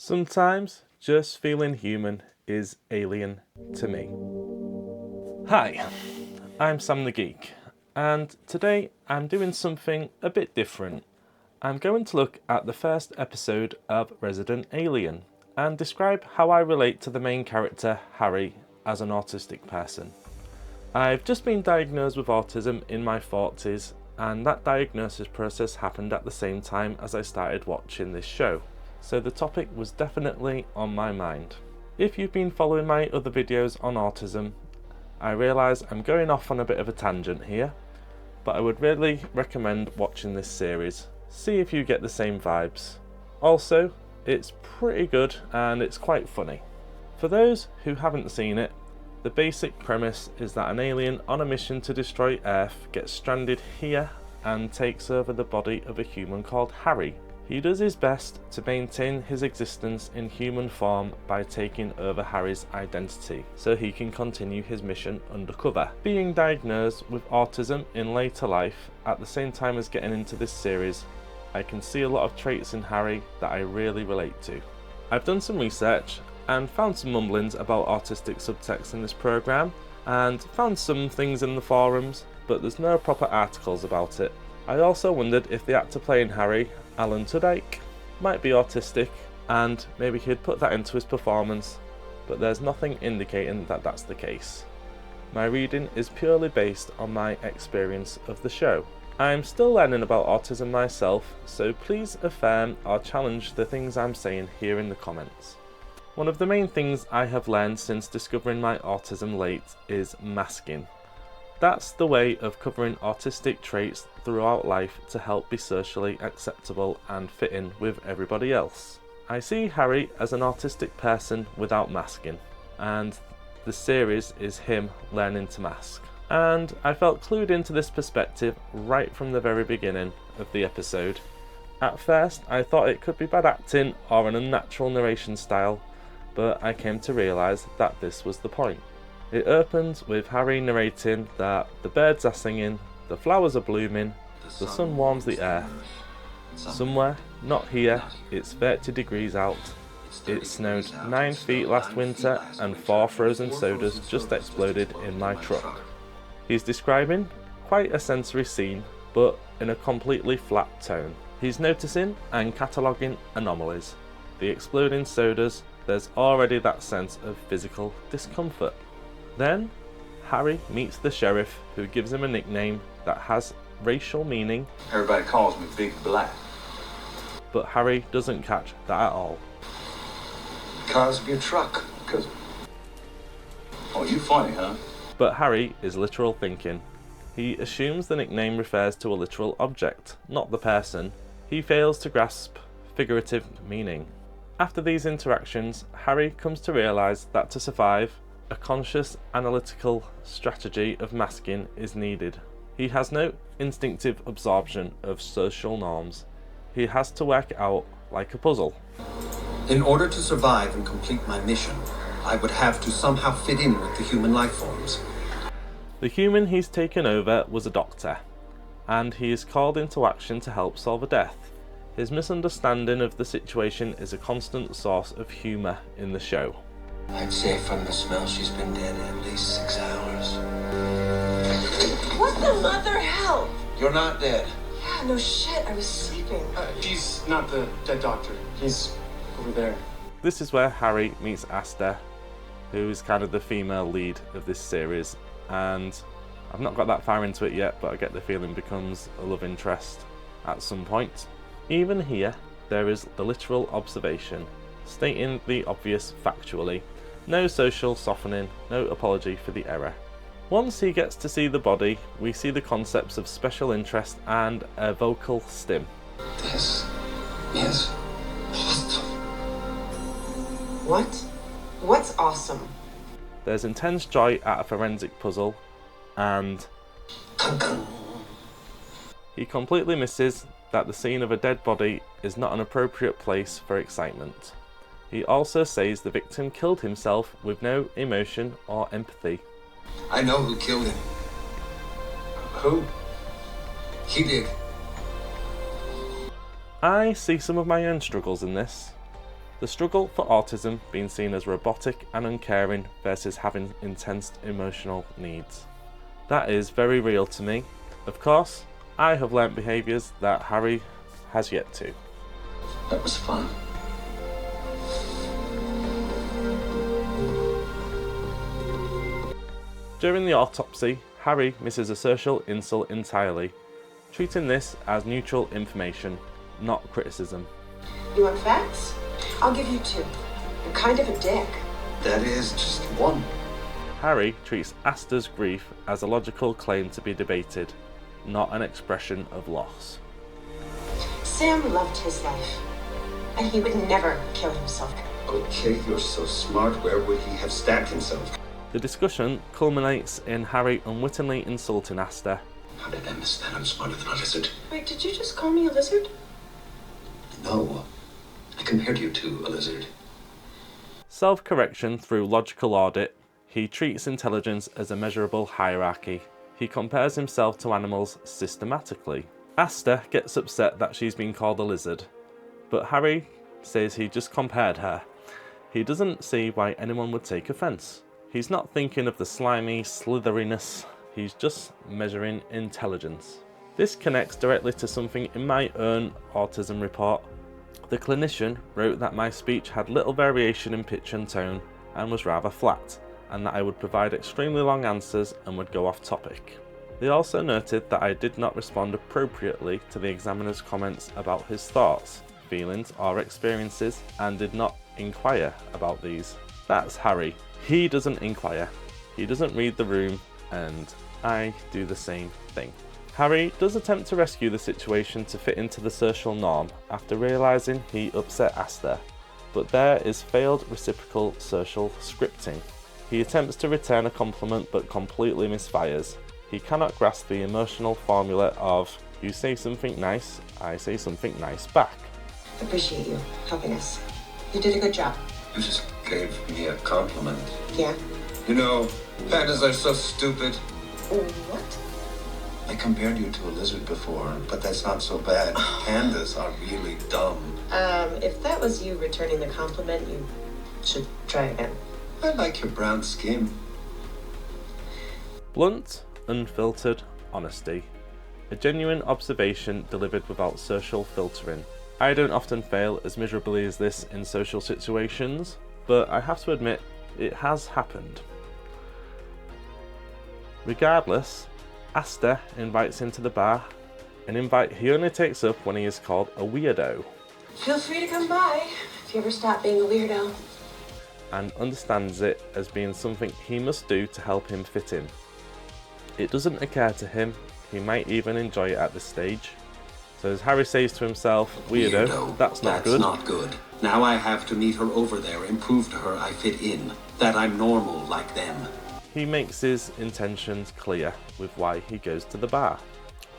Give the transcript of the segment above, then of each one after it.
Sometimes just feeling human is alien to me. Hi, I'm Sam the Geek, and today I'm doing something a bit different. I'm going to look at the first episode of Resident Alien and describe how I relate to the main character, Harry, as an autistic person. I've just been diagnosed with autism in my 40s, and that diagnosis process happened at the same time as I started watching this show. So the topic was definitely on my mind. If you've been following my other videos on autism, I realise I'm going off on a bit of a tangent here, but I would really recommend watching this series. See if you get the same vibes. Also, it's pretty good and it's quite funny. For those who haven't seen it, the basic premise is that an alien on a mission to destroy Earth gets stranded here and takes over the body of a human called Harry. He does his best to maintain his existence in human form by taking over Harry's identity so he can continue his mission undercover. Being diagnosed with autism in later life at the same time as getting into this series, I can see a lot of traits in Harry that I really relate to. I've done some research and found some mumblings about autistic subtext in this programme and found some things in the forums, but there's no proper articles about it. I also wondered if the actor playing Harry, Alan Tudyk, might be autistic and maybe he'd put that into his performance, but there's nothing indicating that that's the case. My reading is purely based on my experience of the show. I'm still learning about autism myself, so please affirm or challenge the things I'm saying here in the comments. One of the main things I have learned since discovering my autism late is masking. That's the way of covering autistic traits throughout life to help be socially acceptable and fit in with everybody else. I see Harry as an autistic person without masking, and the series is him learning to mask. And I felt clued into this perspective right from the very beginning of the episode. At first I thought it could be bad acting or an unnatural narration style, but I came to realise that this was the point. It opens with Harry narrating that the birds are singing, the flowers are blooming, the sun warms the earth. Somewhere, not here, it's 30 degrees out. It snowed 9 feet last winter and 4 frozen sodas just exploded in my truck. He's describing quite a sensory scene, but in a completely flat tone. He's noticing and cataloguing anomalies. The exploding sodas, there's already that sense of physical discomfort. Then, Harry meets the sheriff, who gives him a nickname that has racial meaning. Everybody calls me Big Black. But Harry doesn't catch that at all. Because of your truck. Because... Oh, you funny, huh? But Harry is literal thinking. He assumes the nickname refers to a literal object, not the person. He fails to grasp figurative meaning. After these interactions, Harry comes to realise that to survive, a conscious analytical strategy of masking is needed. He has no instinctive absorption of social norms. He has to work it out like a puzzle. In order to survive and complete my mission, I would have to somehow fit in with the human life forms. The human he's taken over was a doctor, and he is called into action to help solve a death. His misunderstanding of the situation is a constant source of humour in the show. I'd say from the smell she's been dead at least 6 hours. What the mother hell? You're not dead. Yeah, no shit, I was sleeping. He's not the dead doctor. He's over there. This is where Harry meets Asta, who is kind of the female lead of this series, and I've not got that far into it yet, but I get the feeling becomes a love interest at some point. Even here, there is the literal observation, stating the obvious factually. No social softening, no apology for the error. Once he gets to see the body, we see the concepts of special interest and a vocal stim. This is awesome. What? What's awesome? There's intense joy at a forensic puzzle, and he completely misses that the scene of a dead body is not an appropriate place for excitement. He also says the victim killed himself with no emotion or empathy. I know who killed him. Who? He did. I see some of my own struggles in this. The struggle for autism being seen as robotic and uncaring versus having intense emotional needs. That is very real to me. Of course, I have learnt behaviours that Harry has yet to. That was fun. During the autopsy, Harry misses a social insult entirely, treating this as neutral information, not criticism. You want facts? I'll give you 2. You're kind of a dick. That is just one. Harry treats Asta's grief as a logical claim to be debated, not an expression of loss. Sam loved his life, and he would never kill himself. Okay, you're so smart. Where would he have stabbed himself? The discussion culminates in Harry unwittingly insulting Asta. How did I miss that? I'm smarter than a lizard. Wait, did you just call me a lizard? No. I compared you to a lizard. Self-correction through logical audit, he treats intelligence as a measurable hierarchy. He compares himself to animals systematically. Asta gets upset that she's been called a lizard, but Harry says he just compared her. He doesn't see why anyone would take offence. He's not thinking of the slimy slitheriness, he's just measuring intelligence. This connects directly to something in my own autism report. The clinician wrote that my speech had little variation in pitch and tone and was rather flat, and that I would provide extremely long answers and would go off topic. They also noted that I did not respond appropriately to the examiner's comments about his thoughts, feelings or experiences, and did not inquire about these. That's Harry. He doesn't inquire, he doesn't read the room, and I do the same thing. Harry does attempt to rescue the situation to fit into the social norm after realising he upset Asta, but there is failed reciprocal social scripting. He attempts to return a compliment but completely misfires. He cannot grasp the emotional formula of, you say something nice, I say something nice back. Appreciate you helping us. You did a good job. You just gave me a compliment. Yeah? You know, pandas are so stupid. What? I compared you to a lizard before, but that's not so bad. Pandas are really dumb. If that was you returning the compliment, you should try again. I like your brown skin. Blunt, unfiltered honesty. A genuine observation delivered without social filtering. I don't often fail as miserably as this in social situations, but I have to admit, it has happened. Regardless, Asta invites him to the bar, an invite he only takes up when he is called a weirdo. Feel free to come by if you ever stop being a weirdo. And understands it as being something he must do to help him fit in. It doesn't occur to him, he might even enjoy it at this stage. So as Harry says to himself, weirdo, that's not good. That's not good. Now I have to meet her over there and prove to her I fit in, that I'm normal like them. He makes his intentions clear with why he goes to the bar.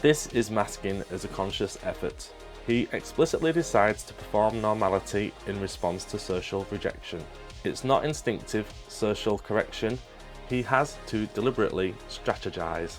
This is masking as a conscious effort. He explicitly decides to perform normality in response to social rejection. It's not instinctive social correction, he has to deliberately strategize.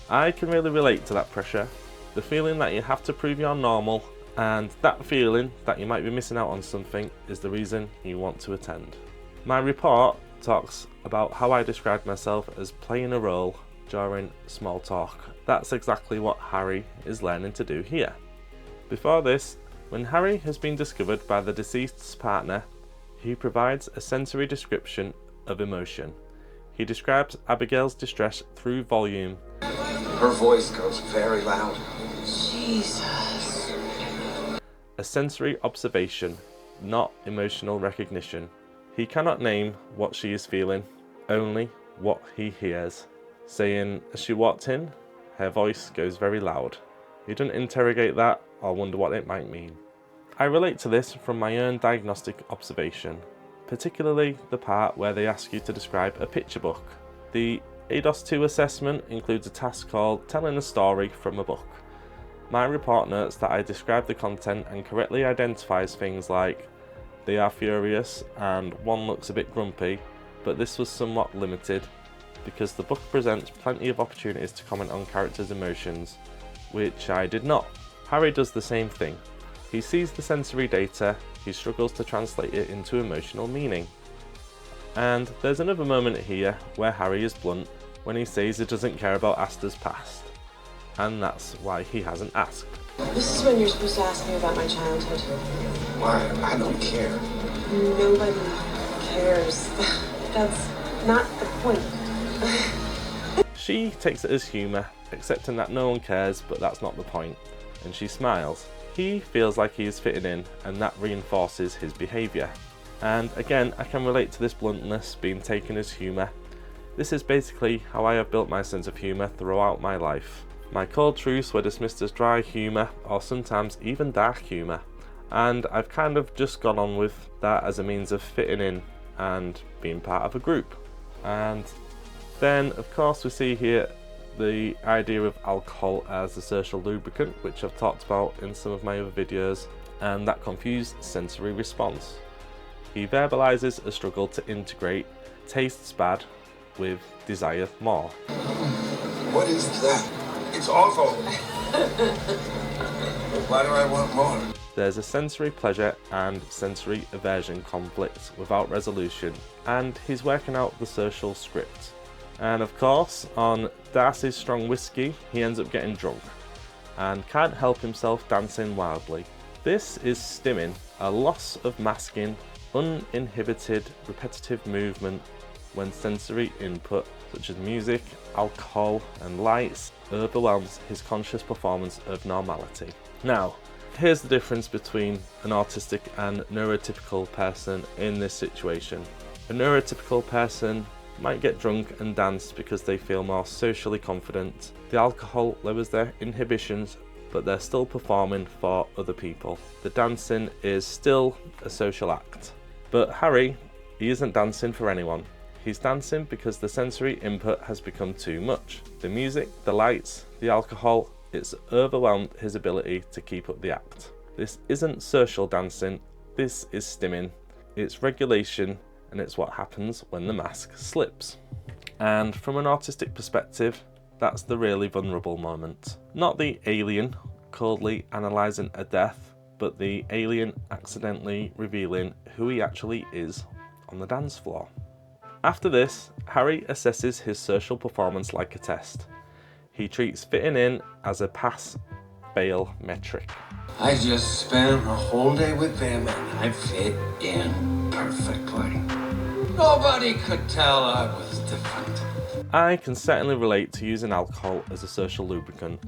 I can really relate to that pressure, the feeling that you have to prove you're normal, and that feeling that you might be missing out on something is the reason you want to attend. My report talks about how I described myself as playing a role during small talk. That's exactly what Harry is learning to do here. Before this, when Harry has been discovered by the deceased's partner, he provides a sensory description of emotion. He describes Abigail's distress through volume. Her voice goes very loud. Jesus. A sensory observation, not emotional recognition. He cannot name what she is feeling, only what he hears. Saying, as she walked in, her voice goes very loud. He doesn't interrogate that or wonder what it might mean. I relate to this from my own diagnostic observation, particularly the part where they ask you to describe a picture book. The ADOS 2 assessment includes a task called Telling a Story from a Book. My report notes that I describe the content and correctly identifies things like they are furious and one looks a bit grumpy, but this was somewhat limited because the book presents plenty of opportunities to comment on characters' emotions, which I did not. Harry does the same thing. He sees the sensory data he struggles to translate it into emotional meaning. And there's another moment here where Harry is blunt when he says he doesn't care about Asta's past, and that's why he hasn't asked. This is when you're supposed to ask me about my childhood. Why? I don't care. Nobody cares. That's not the point. She takes it as humour, accepting that no one cares, but that's not the point, and she smiles. He feels like he is fitting in, and that reinforces his behaviour. And again, I can relate to this bluntness being taken as humour. This is basically how I have built my sense of humour throughout my life. My cold truths were dismissed as dry humour, or sometimes even dark humour, and I've kind of just gone on with that as a means of fitting in and being part of a group. And then of course we see here the idea of alcohol as a social lubricant, which I've talked about in some of my other videos, and that confused sensory response. He verbalises a struggle to integrate tastes bad with desire more. What is that? It's awful. Why do I want more? There's a sensory pleasure and sensory aversion conflict without resolution, and he's working out the social script. And of course, on Darcy's strong whiskey, he ends up getting drunk and can't help himself dancing wildly. This is stimming, a loss of masking, uninhibited, repetitive movement when sensory input such as music, alcohol and lights overwhelms his conscious performance of normality. Now, here's the difference between an autistic and neurotypical person in this situation. A neurotypical person might get drunk and dance because they feel more socially confident. The alcohol lowers their inhibitions, but they're still performing for other people. The dancing is still a social act. But Harry, he isn't dancing for anyone. He's dancing because the sensory input has become too much. The music, the lights, the alcohol, it's overwhelmed his ability to keep up the act. This isn't social dancing, this is stimming. It's regulation, and it's what happens when the mask slips. And from an autistic perspective, that's the really vulnerable moment. Not the alien coldly analysing a death, but the alien accidentally revealing who he actually is on the dance floor. After this, Harry assesses his social performance like a test. He treats fitting in as a pass-fail metric. I just spent a whole day with them and I fit in perfectly. Nobody could tell I was different. I can certainly relate to using alcohol as a social lubricant.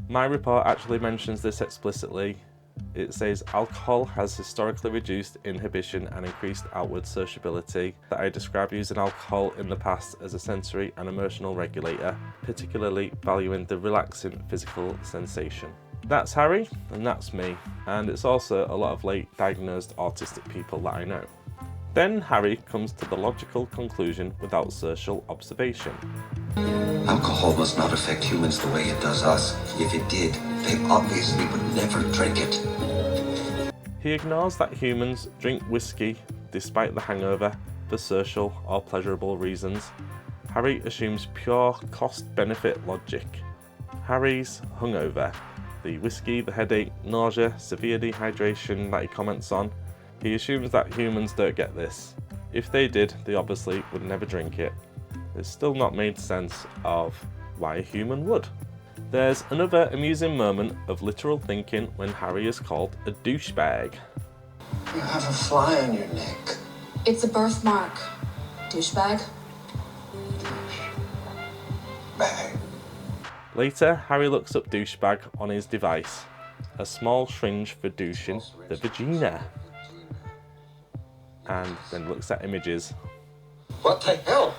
My report actually mentions this explicitly. It says alcohol has historically reduced inhibition and increased outward sociability, that I described using alcohol in the past as a sensory and emotional regulator, particularly valuing the relaxing physical sensation. That's Harry, and that's me, and it's also a lot of late diagnosed autistic people that I know. Then Harry comes to the logical conclusion without social observation. Alcohol must not affect humans the way it does us. If it did, they obviously would never drink it. He ignores that humans drink whiskey despite the hangover for social or pleasurable reasons. Harry assumes pure cost-benefit logic. Harry's hungover. The whiskey, the headache, nausea, severe dehydration that he comments on. He assumes that humans don't get this. If they did, they obviously would never drink it. It's still not made sense of why a human would. There's another amusing moment of literal thinking when Harry is called a douchebag. You have a fly on your neck. It's a birthmark. Douchebag. Bag. Later, Harry looks up douchebag on his device, a small syringe for douching the vagina, and then looks at images. What the hell?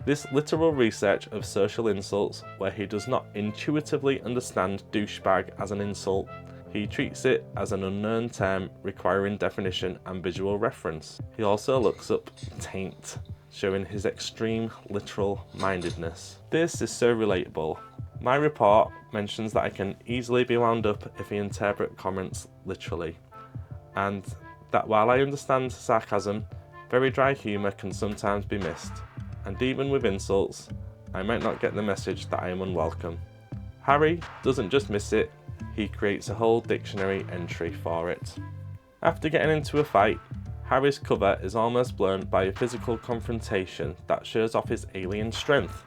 This literal research of social insults, where he does not intuitively understand douchebag as an insult, he treats it as an unknown term requiring definition and visual reference. He also looks up taint, showing his extreme literal mindedness. This is so relatable. My report mentions that I can easily be wound up if I interpret comments literally, and that while I understand sarcasm, very dry humour can sometimes be missed. And even with insults, I might not get the message that I am unwelcome. Harry doesn't just miss it, he creates a whole dictionary entry for it. After getting into a fight, Harry's cover is almost blown by a physical confrontation that shows off his alien strength.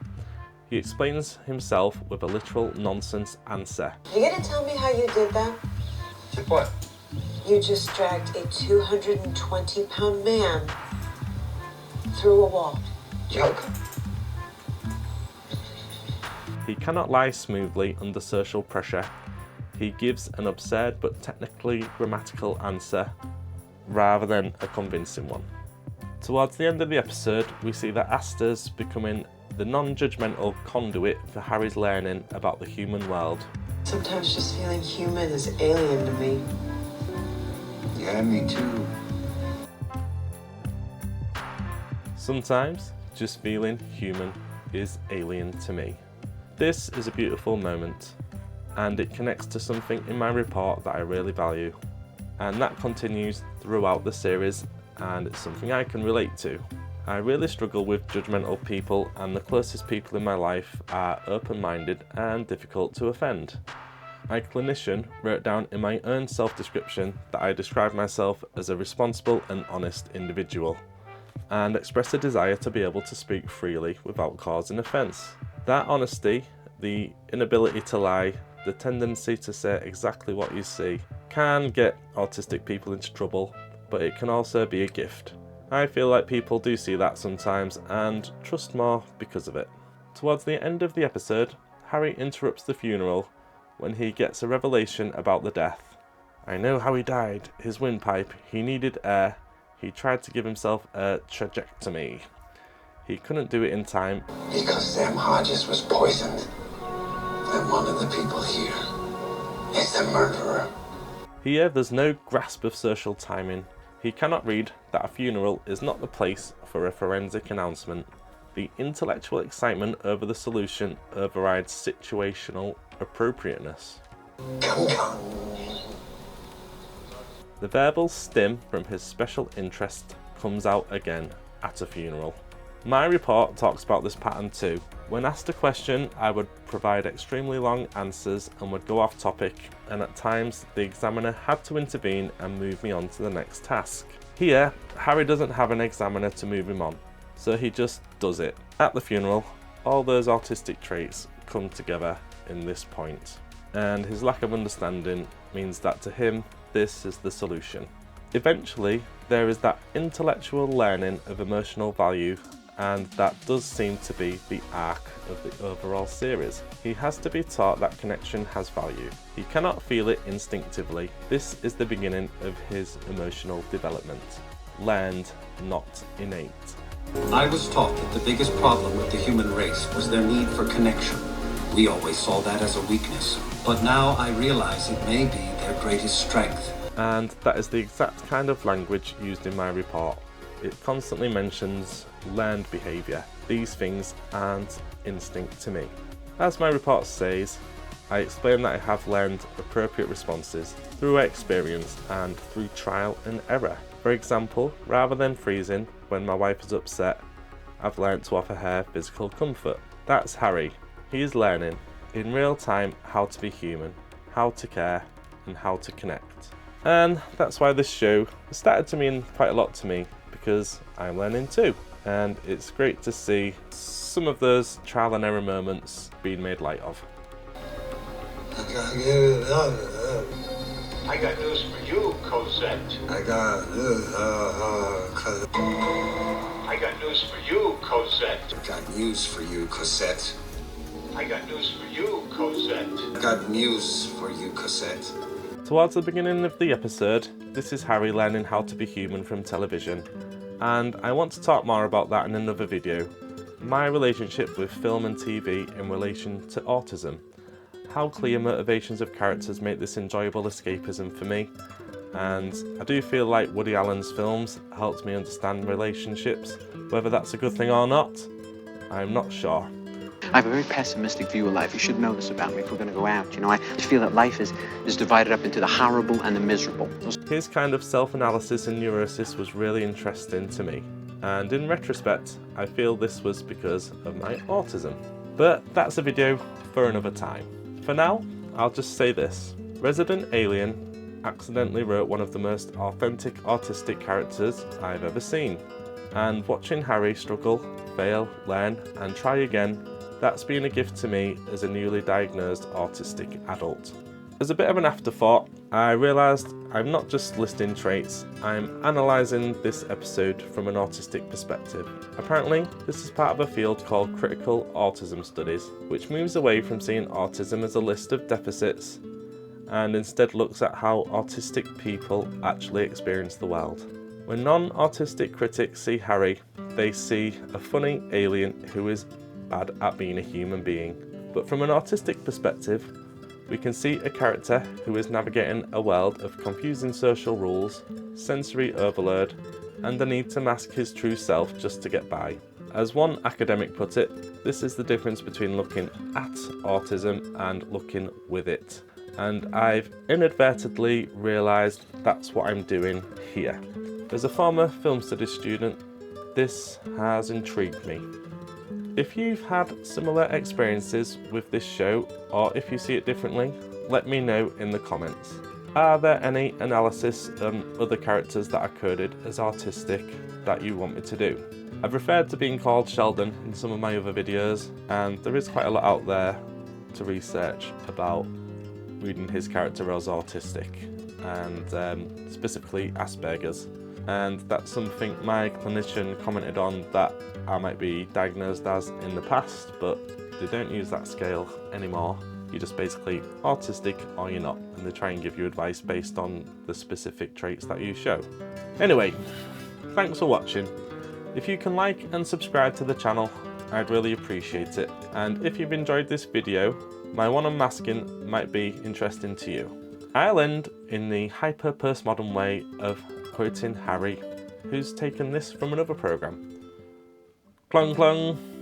He explains himself with a literal nonsense answer. You gonna tell me how you did that? Did what? You just dragged a 220-pound man through a wall. Joke. He cannot lie smoothly under social pressure. He gives an absurd but technically grammatical answer rather than a convincing one. Towards the end of the episode, we see that Asta's becoming the non-judgmental conduit for Harry's learning about the human world. Sometimes just feeling human is alien to me. Yeah, me too. Sometimes just feeling human is alien to me. This is a beautiful moment, and it connects to something in my report that I really value, and that continues throughout the series, and it's something I can relate to. I really struggle with judgmental people, and the closest people in my life are open-minded and difficult to offend. My clinician wrote down in my own self-description that I describe myself as a responsible and honest individual, and express a desire to be able to speak freely without causing offence. That honesty, the inability to lie, the tendency to say exactly what you see, can get autistic people into trouble, but it can also be a gift. I feel like people do see that sometimes and trust more because of it. Towards the end of the episode, Harry interrupts the funeral when he gets a revelation about the death. I know how he died. His windpipe, he needed air. He tried to give himself a trajectomy. He couldn't do it in time. Because Sam Hodges was poisoned. And one of the people here is the murderer. Here, there's no grasp of social timing. He cannot read that a funeral is not the place for a forensic announcement. The intellectual excitement over the solution overrides situational appropriateness. Come. The verbal stim from his special interest comes out again at a funeral. My report talks about this pattern too. When asked a question, I would provide extremely long answers and would go off topic, and at times the examiner had to intervene and move me on to the next task. Here, Harry doesn't have an examiner to move him on, so he just does it. At the funeral, all those autistic traits come together in this point, and his lack of understanding means that to him, this is the solution. Eventually, there is that intellectual learning of emotional value, and that does seem to be the arc of the overall series. He has to be taught that connection has value. He cannot feel it instinctively. This is the beginning of his emotional development. Learned, not innate. I was taught that the biggest problem with the human race was their need for connection. We always saw that as a weakness, but now I realize it may be their greatest strength. And that is the exact kind of language used in my report. It constantly mentions learned behaviour. These things aren't instinct to me. As my report says, I explain that I have learned appropriate responses through experience and through trial and error. For example, rather than freezing when my wife is upset, I've learned to offer her physical comfort. That's Harry. He is learning in real time how to be human, how to care, and how to connect. And that's why this show started to mean quite a lot to me, because I'm learning too. And it's great to see some of those trial and error moments being made light of. I got news for you, Cosette. I got news for you, Cosette. got news for you, Cosette. I got news for you, Cosette. Got news for you, Cosette. Towards the beginning of the episode, this is Harry learning how to be human from television, and I want to talk more about that in another video. My relationship with film and TV in relation to autism. How clear motivations of characters make this enjoyable escapism for me, and I do feel like Woody Allen's films helped me understand relationships. Whether that's a good thing or not, I'm not sure. I have a very pessimistic view of life. You should know this about me if we're going to go out. You know, I feel that life is divided up into the horrible and the miserable. His kind of self-analysis and neurosis was really interesting to me, and in retrospect, I feel this was because of my autism. But that's a video for another time. For now, I'll just say this. Resident Alien accidentally wrote one of the most authentic autistic characters I've ever seen. And watching Harry struggle, fail, learn and try again, that's been a gift to me as a newly diagnosed autistic adult. As a bit of an afterthought, I realised I'm not just listing traits, I'm analysing this episode from an autistic perspective. Apparently, this is part of a field called critical autism studies, which moves away from seeing autism as a list of deficits and instead looks at how autistic people actually experience the world. When non-autistic critics see Harry, they see a funny alien who is bad at being a human being. But from an autistic perspective, we can see a character who is navigating a world of confusing social rules, sensory overload, and the need to mask his true self just to get by. As one academic put it, this is the difference between looking at autism and looking with it. And I've inadvertently realised that's what I'm doing here. As a former film studies student, this has intrigued me. If you've had similar experiences with this show, or if you see it differently, let me know in the comments. Are there any analysis on other characters that are coded as autistic that you want me to do? I've referred to being called Sheldon in some of my other videos, and there is quite a lot out there to research about reading his character as autistic, and specifically Asperger's. And that's something my clinician commented on that I might be diagnosed as in the past, but they don't use that scale anymore. You're just basically autistic or you're not, and they try and give you advice based on the specific traits that you show. Anyway, thanks for watching. If you can like and subscribe to the channel, I'd really appreciate it. And if you've enjoyed this video, my one on masking might be interesting to you. I'll end in the hyper-postmodern way of quoting Harry, who's taken this from another programme. Clong clong!